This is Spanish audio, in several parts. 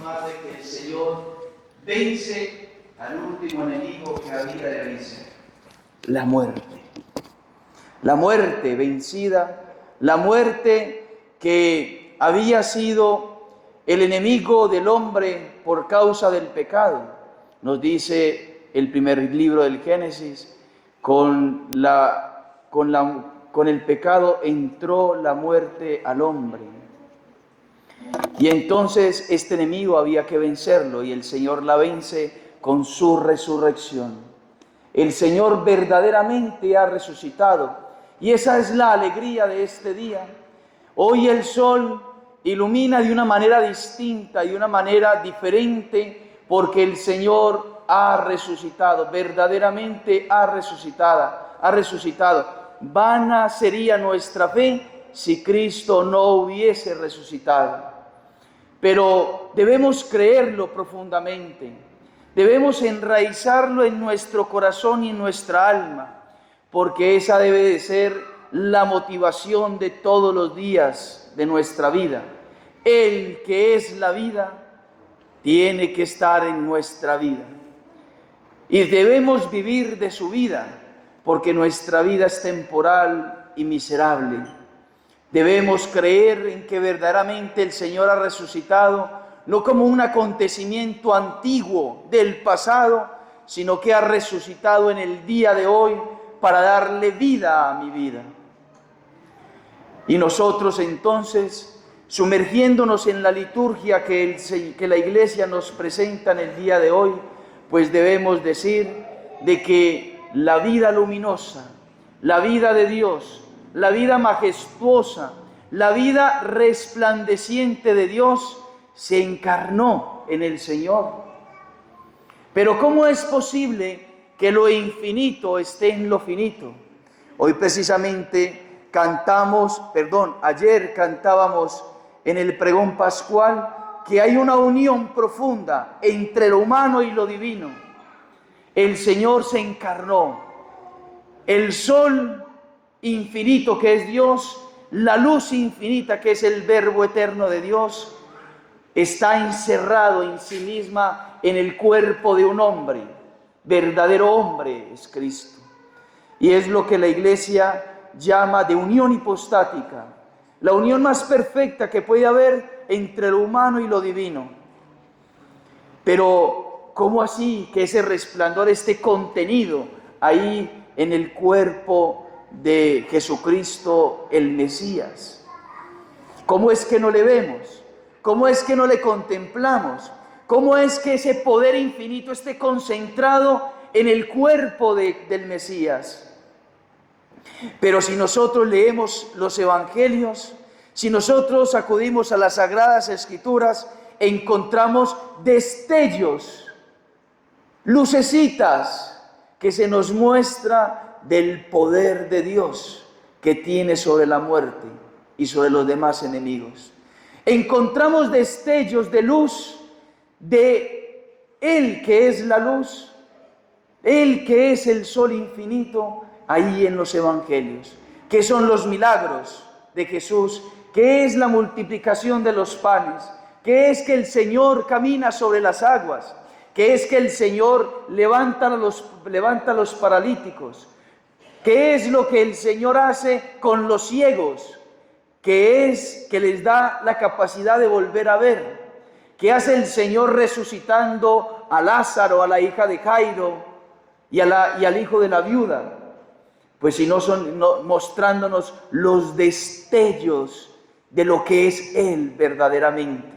más de que el Señor vence al último enemigo que había de vencer: la muerte. La muerte vencida, la muerte que había sido el enemigo del hombre por causa del pecado. Nos dice el primer libro del Génesis: con el pecado entró la muerte al hombre. Y entonces este enemigo había que vencerlo, y el Señor la vence con su resurrección. El Señor verdaderamente ha resucitado, y esa es la alegría de este día. Hoy el sol ilumina de una manera distinta y una manera diferente, porque el Señor ha resucitado, verdaderamente ha resucitado. Vana sería nuestra fe si Cristo no hubiese resucitado. Pero debemos creerlo profundamente, debemos enraizarlo en nuestro corazón y en nuestra alma, porque esa debe de ser la motivación de todos los días de nuestra vida. El que es la vida tiene que estar en nuestra vida, y debemos vivir de su vida, porque nuestra vida es temporal y miserable. Debemos creer en que verdaderamente el Señor ha resucitado, no como un acontecimiento antiguo del pasado, sino que ha resucitado en el día de hoy para darle vida a mi vida. Y nosotros entonces, sumergiéndonos en la liturgia que la Iglesia nos presenta en el día de hoy, pues debemos decir de que la vida luminosa, la vida de Dios, la vida majestuosa, la vida resplandeciente de Dios se encarnó en el Señor. Pero ¿cómo es posible que lo infinito esté en lo finito? Hoy precisamente ayer cantábamos en el pregón pascual que hay una unión profunda entre lo humano y lo divino. El Señor se encarnó. El sol infinito que es Dios, la luz infinita que es el Verbo eterno de Dios, está encerrado en sí misma en el cuerpo de un hombre. Verdadero hombre es Cristo. Y es lo que la Iglesia llama de unión hipostática, la unión más perfecta que puede haber entre lo humano y lo divino. Pero ¿cómo así que ese resplandor esté contenido ahí en el cuerpo de Jesucristo el Mesías? ¿Cómo es que no le vemos? ¿Cómo es que no le contemplamos? ¿Cómo es que ese poder infinito esté concentrado en el cuerpo del Mesías? Pero si nosotros leemos los evangelios, si nosotros acudimos a las Sagradas Escrituras, encontramos destellos, lucecitas que se nos muestra del poder de Dios que tiene sobre la muerte y sobre los demás enemigos. Encontramos destellos de luz de Él que es la luz, Él que es el sol infinito, ahí en los evangelios. ¿Qué son los milagros de Jesús? ¿Qué es la multiplicación de los panes? ¿Qué es que el Señor camina sobre las aguas? ¿Qué es que el Señor levanta a los paralíticos? ¿Qué es lo que el Señor hace con los ciegos? ¿Qué es que les da la capacidad de volver a ver? ¿Qué hace el Señor resucitando a Lázaro, a la hija de Jairo y al hijo de la viuda? Pues si no son mostrándonos los destellos de lo que es Él verdaderamente.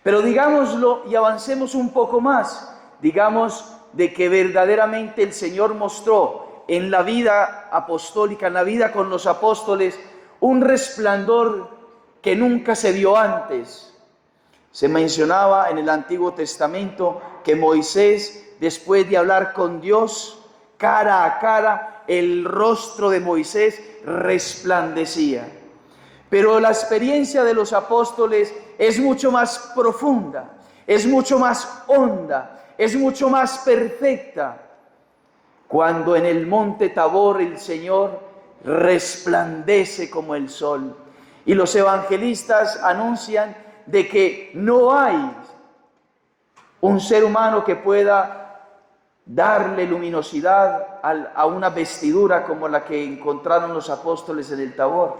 Pero digámoslo y avancemos un poco más. Digamos de que verdaderamente el Señor mostró en la vida apostólica, en la vida con los apóstoles, un resplandor que nunca se vio antes. Se mencionaba en el Antiguo Testamento que Moisés, después de hablar con Dios cara a cara, el rostro de Moisés resplandecía. Pero la experiencia de los apóstoles es mucho más profunda, es mucho más honda, es mucho más perfecta. Cuando en el monte Tabor el Señor resplandece como el sol. Y los evangelistas anuncian de que no hay un ser humano que pueda darle luminosidad a una vestidura como la que encontraron los apóstoles en el Tabor.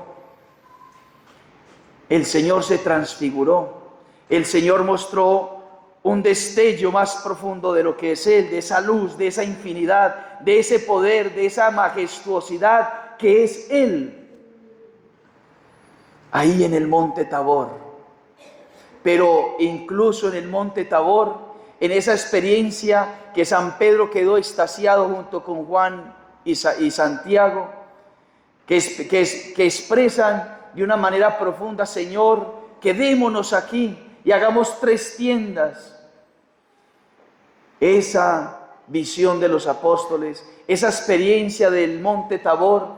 El Señor se transfiguró, el Señor mostró un destello más profundo de lo que es Él, de esa luz, de esa infinidad, de ese poder, de esa majestuosidad que es Él. Ahí en el monte Tabor. Pero incluso en el monte Tabor, en esa experiencia que San Pedro quedó extasiado junto con Juan y Santiago, que expresan de una manera profunda: Señor, quedémonos aquí y hagamos 3 tiendas. Esa visión de los apóstoles, esa experiencia del monte Tabor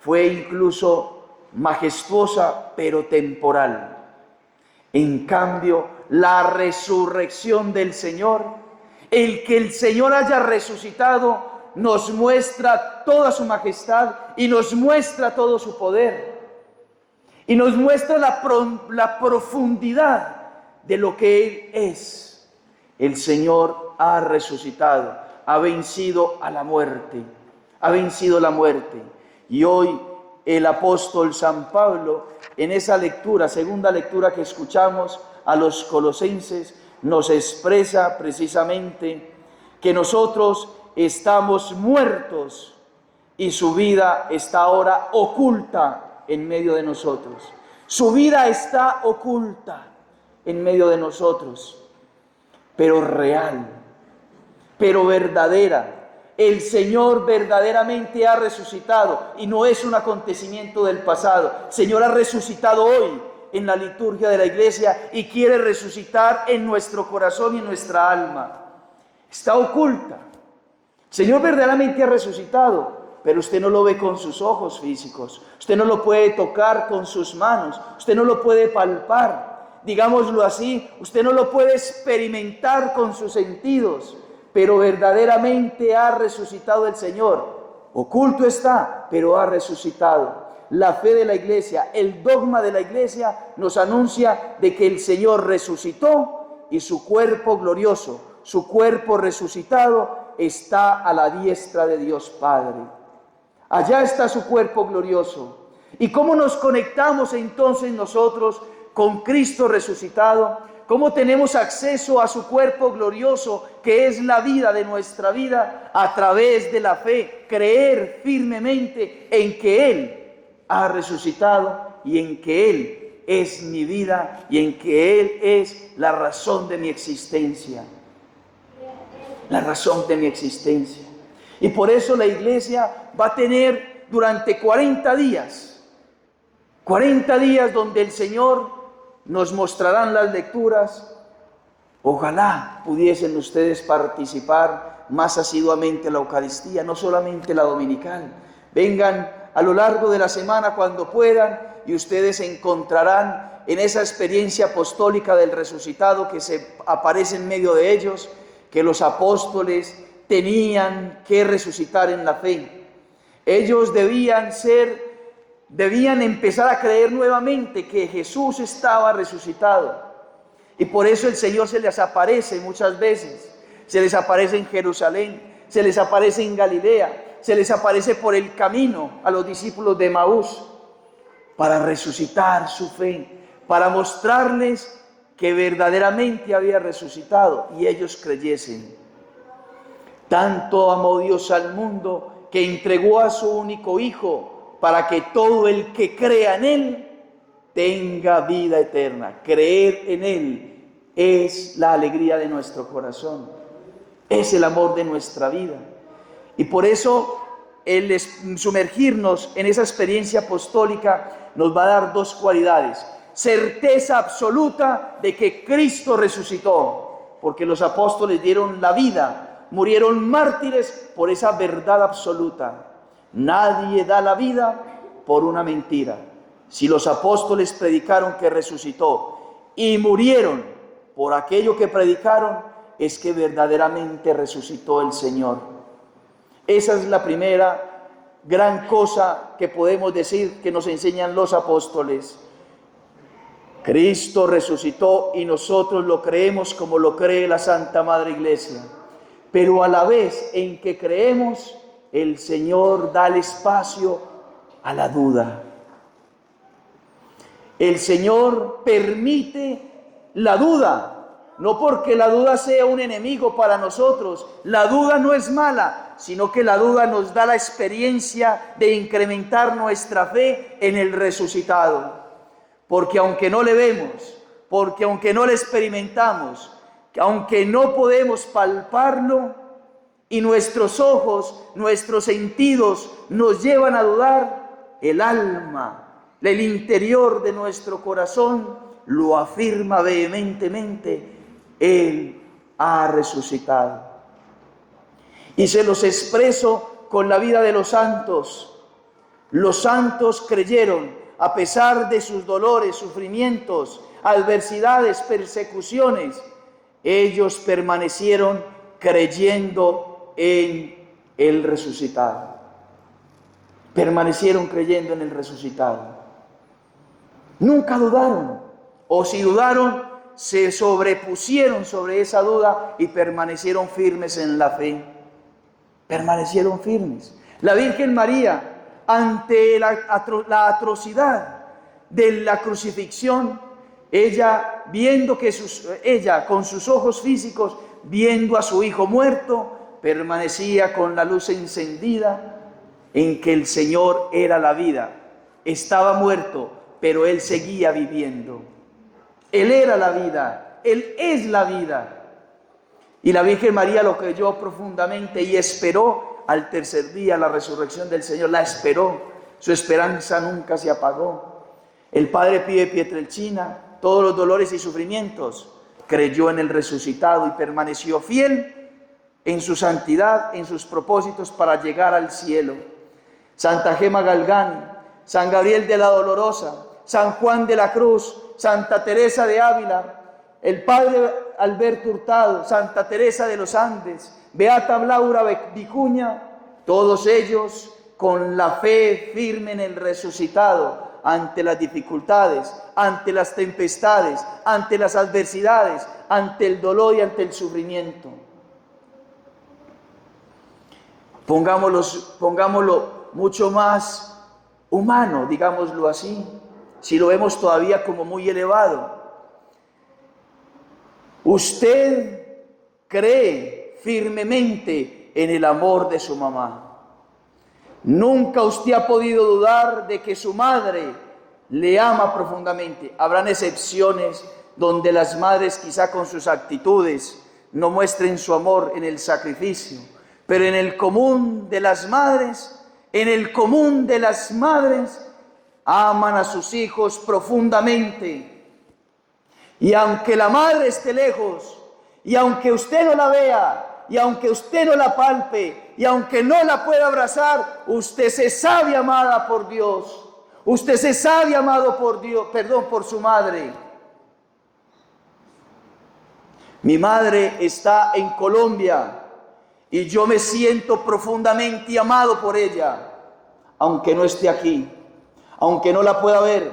fue incluso majestuosa, pero temporal. En cambio, la resurrección del Señor, el que el Señor haya resucitado, nos muestra toda su majestad y nos muestra todo su poder. Y nos muestra la profundidad de lo que Él es. El Señor ha resucitado, ha vencido a la muerte, ha vencido la muerte. Y hoy el apóstol San Pablo, en esa lectura, segunda lectura que escuchamos a los colosenses, nos expresa precisamente que nosotros estamos muertos y su vida está ahora oculta en medio de nosotros. Su vida está oculta en medio de nosotros, pero real, pero verdadera. El Señor verdaderamente ha resucitado y no es un acontecimiento del pasado. El Señor ha resucitado hoy en la liturgia de la iglesia y quiere resucitar en nuestro corazón y en nuestra alma. Está oculta. El Señor verdaderamente ha resucitado, pero usted no lo ve con sus ojos físicos, usted no lo puede tocar con sus manos, usted no lo puede palpar, digámoslo así, usted no lo puede experimentar con sus sentidos, pero verdaderamente ha resucitado el Señor. Oculto está, pero ha resucitado. La fe de la iglesia, el dogma de la iglesia nos anuncia de que el Señor resucitó y su cuerpo glorioso, su cuerpo resucitado está a la diestra de Dios Padre. Allá está su cuerpo glorioso. ¿Y cómo nos conectamos entonces nosotros con Cristo resucitado? ¿Cómo tenemos acceso a su cuerpo glorioso, que es la vida de nuestra vida? A través de la fe, creer firmemente en que Él ha resucitado y en que Él es mi vida y en que Él es la razón de mi existencia. La razón de mi existencia. Y por eso la iglesia va a tener durante 40 días donde el Señor nos mostrarán las lecturas. Ojalá pudiesen ustedes participar más asiduamente en la Eucaristía, no solamente la dominical. Vengan a lo largo de la semana cuando puedan y ustedes encontrarán en esa experiencia apostólica del resucitado que se aparece en medio de ellos, que los apóstoles tenían que resucitar en la fe. Ellos debían empezar a creer nuevamente que Jesús estaba resucitado. Y por eso el Señor se les aparece muchas veces. Se les aparece en Jerusalén, se les aparece en Galilea, se les aparece por el camino a los discípulos de Emaús para resucitar su fe, para mostrarles que verdaderamente había resucitado y ellos creyesen. Tanto amó Dios al mundo que entregó a su único Hijo para que todo el que crea en Él tenga vida eterna. Creer en Él es la alegría de nuestro corazón, es el amor de nuestra vida. Y por eso el sumergirnos en esa experiencia apostólica nos va a dar 2 cualidades. Certeza absoluta de que Cristo resucitó, porque los apóstoles dieron la vida, murieron mártires por esa verdad absoluta. Nadie da la vida por una mentira. Si los apóstoles predicaron que resucitó y murieron por aquello que predicaron, es que verdaderamente resucitó el Señor. Esa es la primera gran cosa que podemos decir que nos enseñan los apóstoles. Cristo resucitó y nosotros lo creemos como lo cree la Santa Madre Iglesia. Pero a la vez en que creemos, el Señor da el espacio a la duda. El Señor permite la duda. No porque la duda sea un enemigo para nosotros. La duda no es mala, sino que la duda nos da la experiencia de incrementar nuestra fe en el resucitado. Porque aunque no le vemos, porque aunque no le experimentamos, aunque no podemos palparlo y nuestros ojos, nuestros sentidos nos llevan a dudar, el alma, el interior de nuestro corazón lo afirma vehementemente. Él ha resucitado. Y se los expreso con la vida de los santos. Los santos creyeron, a pesar de sus dolores, sufrimientos, adversidades, persecuciones, ellos permanecieron creyendo en el resucitado. Permanecieron creyendo en el resucitado. Nunca dudaron, o si dudaron, se sobrepusieron sobre esa duda y permanecieron firmes en la fe. Permanecieron firmes. La Virgen María, ante la atrocidad de la crucifixión, ella viendo que ella con sus ojos físicos, viendo a su hijo muerto, permanecía con la luz encendida en que el Señor era la vida. Estaba muerto, pero Él seguía viviendo. Él era la vida, Él es la vida. Y la Virgen María lo creyó profundamente y esperó al tercer día la resurrección del Señor. La esperó, su esperanza nunca se apagó. El Padre Pío de Pietrelcina, todos los dolores y sufrimientos, creyó en el resucitado y permaneció fiel en su santidad, en sus propósitos para llegar al cielo. Santa Gema Galgani, San Gabriel de la Dolorosa, San Juan de la Cruz, Santa Teresa de Ávila, el Padre Alberto Hurtado, Santa Teresa de los Andes, Beata Laura Vicuña, todos ellos con la fe firme en el resucitado, ante las dificultades, ante las tempestades, ante las adversidades, ante el dolor y ante el sufrimiento. Pongámoslo mucho más humano, digámoslo así, si lo vemos todavía como muy elevado. Usted cree firmemente en el amor de su mamá. Nunca usted ha podido dudar de que su madre le ama profundamente. Habrán excepciones donde las madres quizá con sus actitudes no muestren su amor en el sacrificio, pero en el común de las madres, aman a sus hijos profundamente. Y aunque la madre esté lejos, y aunque usted no la vea, y aunque usted no la palpe, y aunque no la pueda abrazar, usted se sabe amada por Dios. Usted se sabe amado por Dios, por su madre. Mi madre está en Colombia y yo me siento profundamente amado por ella, aunque no esté aquí, aunque no la pueda ver,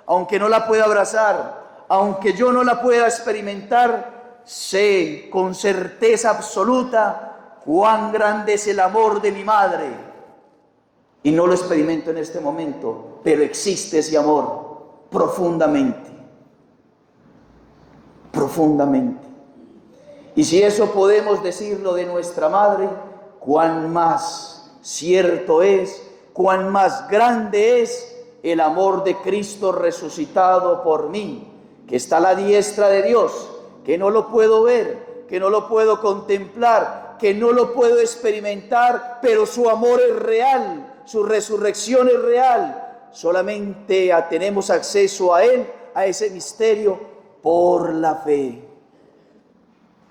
aunque no la pueda abrazar, aunque yo no la pueda experimentar, sé con certeza absoluta cuán grande es el amor de mi madre. Y no lo experimento en este momento, pero existe ese amor profundamente. Profundamente. Y si eso podemos decirlo de nuestra madre, cuán más cierto es, cuán más grande es el amor de Cristo resucitado por mí, que está a la diestra de Dios, que no lo puedo ver, que no lo puedo contemplar, que no lo puedo experimentar, pero su amor es real, su resurrección es real. Solamente tenemos acceso a Él, a ese misterio, por la fe.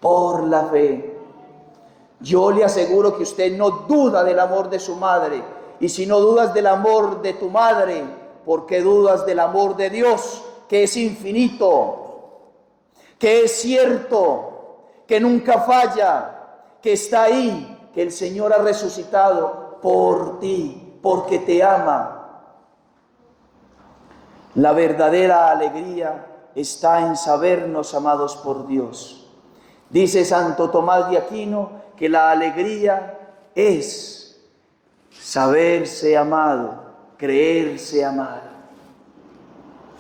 Por la fe. Yo le aseguro que usted no duda del amor de su madre. Y si no dudas del amor de tu madre, ¿por qué dudas del amor de Dios, que es infinito, que es cierto, que nunca falla, que está ahí, que el Señor ha resucitado por ti, porque te ama? La verdadera alegría está en sabernos amados por Dios. Dice Santo Tomás de Aquino que la alegría es saberse amado, creerse amado.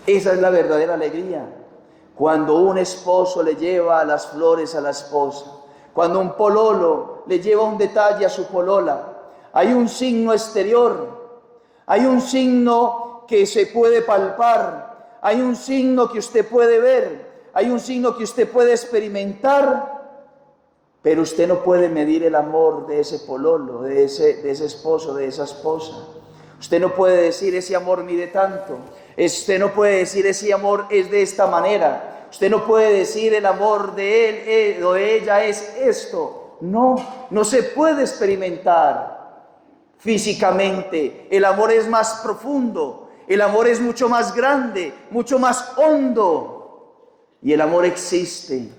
Esa es la verdadera alegría. Cuando un esposo le lleva las flores a la esposa, cuando un pololo le lleva un detalle a su polola, hay un signo exterior, hay un signo que se puede palpar, hay un signo que usted puede ver, hay un signo que usted puede experimentar, pero usted no puede medir el amor de ese pololo, de ese esposo, de esa esposa. Usted no puede decir ese amor mide tanto. Usted no puede decir ese amor es de esta manera. Usted no puede decir el amor de él o de ella es esto. No, no se puede experimentar físicamente. El amor es más profundo. El amor es mucho más grande, mucho más hondo. Y el amor existe.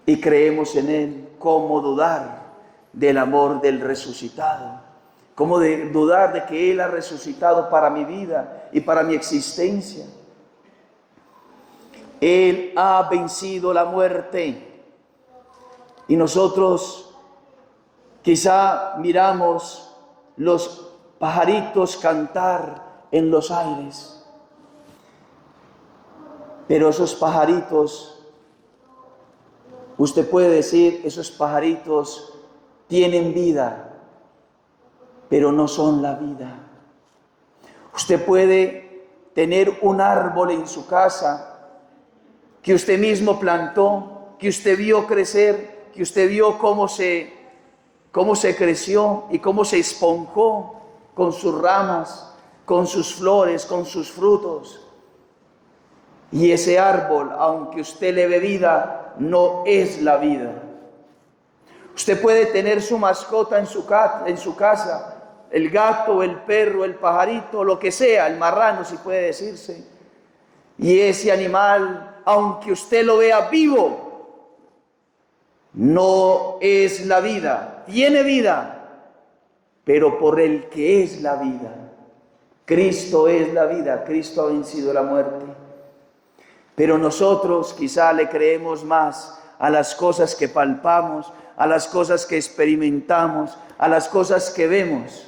Y creemos en él. ¿Cómo dudar del amor del resucitado? ¿Cómo dudar de que Él ha resucitado para mi vida y para mi existencia? Él ha vencido la muerte. Y nosotros quizá miramos los pajaritos cantar en los aires. Pero esos pajaritos, usted puede decir, esos pajaritos tienen vida, pero no son la vida. Usted puede tener un árbol en su casa que usted mismo plantó, que usted vio crecer, que usted vio cómo se creció y cómo se esponjó con sus ramas, con sus flores, con sus frutos. Y ese árbol, aunque usted le dé vida, no es la vida. Usted puede tener su mascota en su casa, el gato, el perro, el pajarito, lo que sea, el marrano si puede decirse. Y ese animal, aunque usted lo vea vivo, no es la vida. Tiene vida, pero por el que es la vida. Cristo es la vida, Cristo ha vencido la muerte. Pero nosotros quizá le creemos más a las cosas que palpamos, a las cosas que experimentamos, a las cosas que vemos.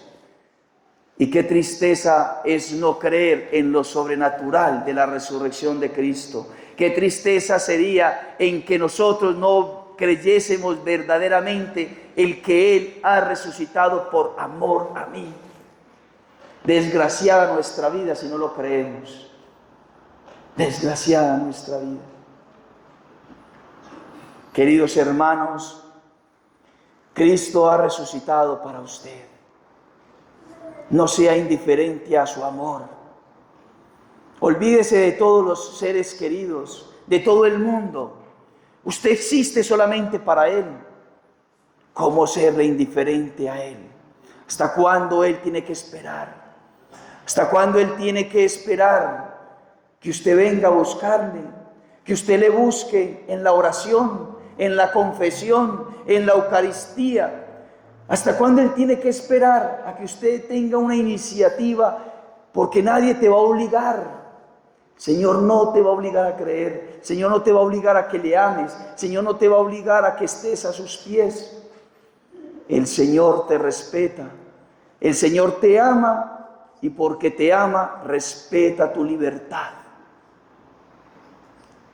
Y qué tristeza es no creer en lo sobrenatural de la resurrección de Cristo. Qué tristeza sería en que nosotros no creyésemos verdaderamente el que Él ha resucitado por amor a mí. Desgraciada nuestra vida si no lo creemos. Desgraciada nuestra vida. Queridos hermanos, Cristo ha resucitado para usted. No sea indiferente a su amor. Olvídese de todos los seres queridos, de todo el mundo. Usted existe solamente para Él. ¿Cómo serle indiferente a Él? ¿Hasta cuándo Él tiene que esperar? ¿Hasta cuándo Él tiene que esperar que usted venga a buscarle? Que usted le busque en la oración, en la confesión, en la Eucaristía. ¿Hasta cuándo Él tiene que esperar a que usted tenga una iniciativa? Porque nadie te va a obligar. Señor no te va a obligar a creer. Señor no te va a obligar a que le ames. Señor no te va a obligar a que estés a sus pies. El Señor te respeta. El Señor te ama y porque te ama, respeta tu libertad.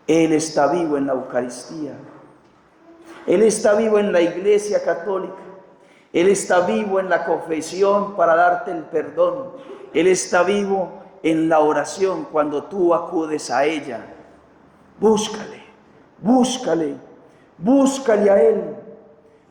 Él está vivo en la Eucaristía. Él está vivo en la Iglesia Católica. Él está vivo en la confesión para darte el perdón. Él está vivo en la oración cuando tú acudes a ella. Búscale, búscale, búscale a Él.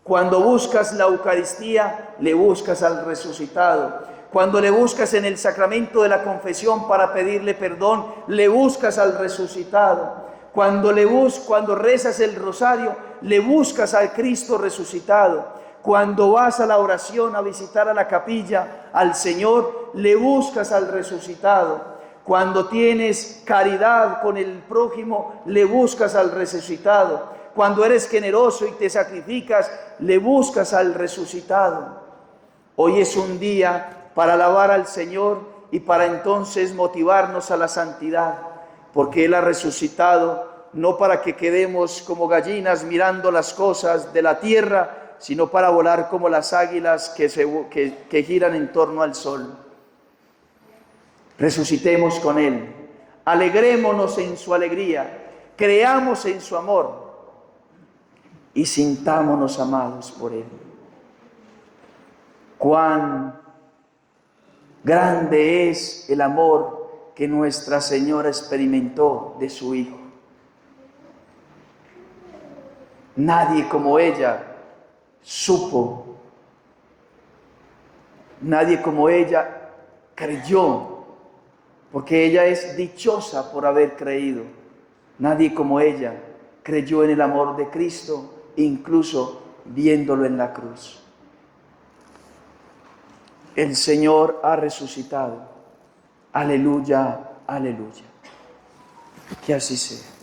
Cuando buscas la Eucaristía, le buscas al resucitado. Cuando le buscas en el sacramento de la confesión para pedirle perdón, le buscas al resucitado. Cuando rezas el rosario, le buscas al Cristo resucitado. Cuando vas a la oración a visitar a la capilla, al Señor, le buscas al resucitado. Cuando tienes caridad con el prójimo, le buscas al resucitado. Cuando eres generoso y te sacrificas, le buscas al resucitado. Hoy es un día para alabar al Señor y para entonces motivarnos a la santidad. porque Él ha resucitado, no para que quedemos como gallinas mirando las cosas de la tierra, sino para volar como las águilas que giran en torno al sol. Resucitemos con Él, alegrémonos en su alegría, creamos en su amor y sintámonos amados por Él. Cuán grande es el amor que Nuestra Señora experimentó de su Hijo. Nadie como ella supo, nadie como ella creyó, porque ella es dichosa por haber creído. Nadie como ella creyó en el amor de Cristo, incluso viéndolo en la cruz. El Señor ha resucitado. Aleluya, aleluya. Que así sea.